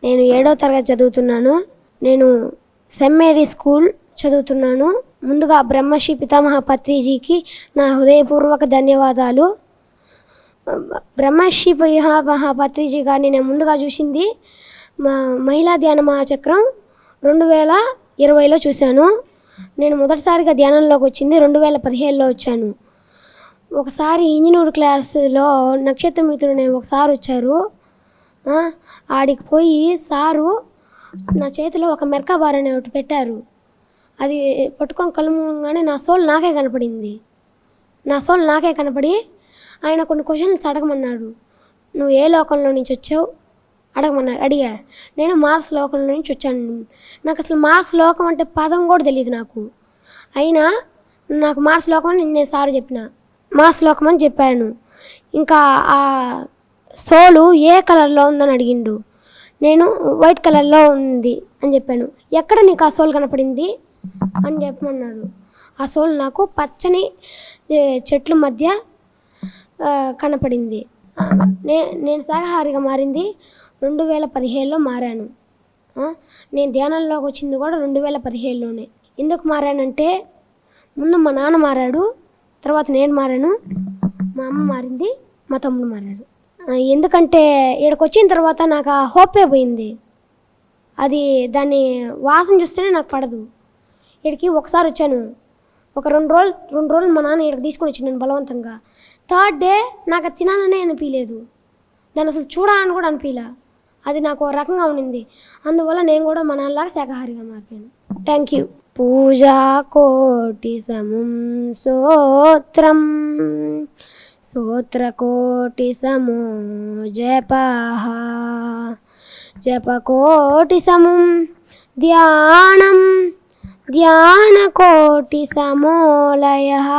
నేను 7వ తరగతి చదువుతున్నాను. నేను సెయింట్ మేరీ స్కూల్ చదువుతున్నాను. ముందుగా బ్రహ్మశ్రీ పితామహ పత్రిజీకి నా హృదయపూర్వక ధన్యవాదాలు. బ్రహ్మశ్రీ పితామహ పత్రిజీ గారిని నేను ముందుగా చూసింది మహిళా ధ్యాన మహాచక్రం 2020లో చూశాను. నేను మొదటిసారిగా ధ్యానంలోకి వచ్చింది 2017లో వచ్చాను. ఒకసారి ఇంజనీర్ క్లాసులో నక్షత్ర మిత్రుడు అనే ఒక సారు వచ్చారు. ఆడికి పోయి సారు నా చేతిలో ఒక మెర్కాబార్ అనే ఒకటి పెట్టారు. అది పట్టుకొని కళ్ళు మూయగానే నా సోల్ నాకే కనపడి ఆయన కొన్ని క్వశ్చన్స్ అడగమన్నాడు. నువ్వు ఏ లోకంలో నుంచి వచ్చావు అడిగా. నేను మార్స్ లోకంలో నుంచి వచ్చాను. నాకు అసలు మార్స్ లోకం అంటే పదం కూడా తెలియదు నాకు. అయినా నాకు మార్స్ లోకం అని నేను సారు చెప్పిన, మార్స్ లోకం అని చెప్పాను. ఇంకా ఆ సోలు ఏ కలర్లో ఉందని అడిగిండు. నేను వైట్ కలర్లో ఉంది అని చెప్పాను. ఎక్కడ నీకు ఆ సోల్ కనపడింది అని చెప్పమన్నాడు. ఆ సోల్ నాకు పచ్చని చెట్ల మధ్య కనపడింది. నేను శాకాహారిగా మారింది 2017లో మారాను. నేను ధ్యానంలోకి వచ్చింది కూడా 2017లోనే. ఎందుకు మారానంటే ముందు మా నాన్న మారాడు, తర్వాత నేను మారాను, మా అమ్మ మారింది, మా తమ్ముడు మారాడు. ఎందుకంటే ఇక్కడికి వచ్చిన తర్వాత నాకు ఆ హోపే పోయింది. అది దాన్ని వాసన చూస్తేనే నాకు పడదు. ఇక్కడికి ఒకసారి వచ్చాను, ఒక రెండు రోజులు మా నాన్న ఇక్కడికి తీసుకొని వచ్చినాను బలవంతంగా. థర్డ్ డే నాకు అది తినాలనే అనిపించలేదు, దాన్ని అసలు చూడాలని కూడా అనిపించలే. అది నాకు ఒక రకంగా ఉండింది. అందువల్ల నేను కూడా మా నాన్నలాగా శాకాహారిగా మారిపోయాను. Thank you. పూజా కోటి సమం స్తోత్రం స్తోత్రకోటి సమో జపః జపకోటి సమం ధ్యానం ధ్యానకోటి సమోలయః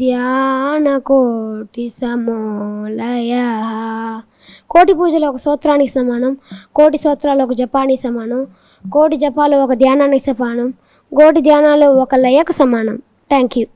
ధ్యానకోటి సమోలయః. కోటి పూజలు ఒక స్తోత్రానికి సమానం, కోటి స్తోత్రాలు ఒక జపానికి సమానం, కోటి జపాలు ఒక ధ్యానానికి సమానం, కోటి ధ్యానాలు ఒక లయకు సమానం. Thank you.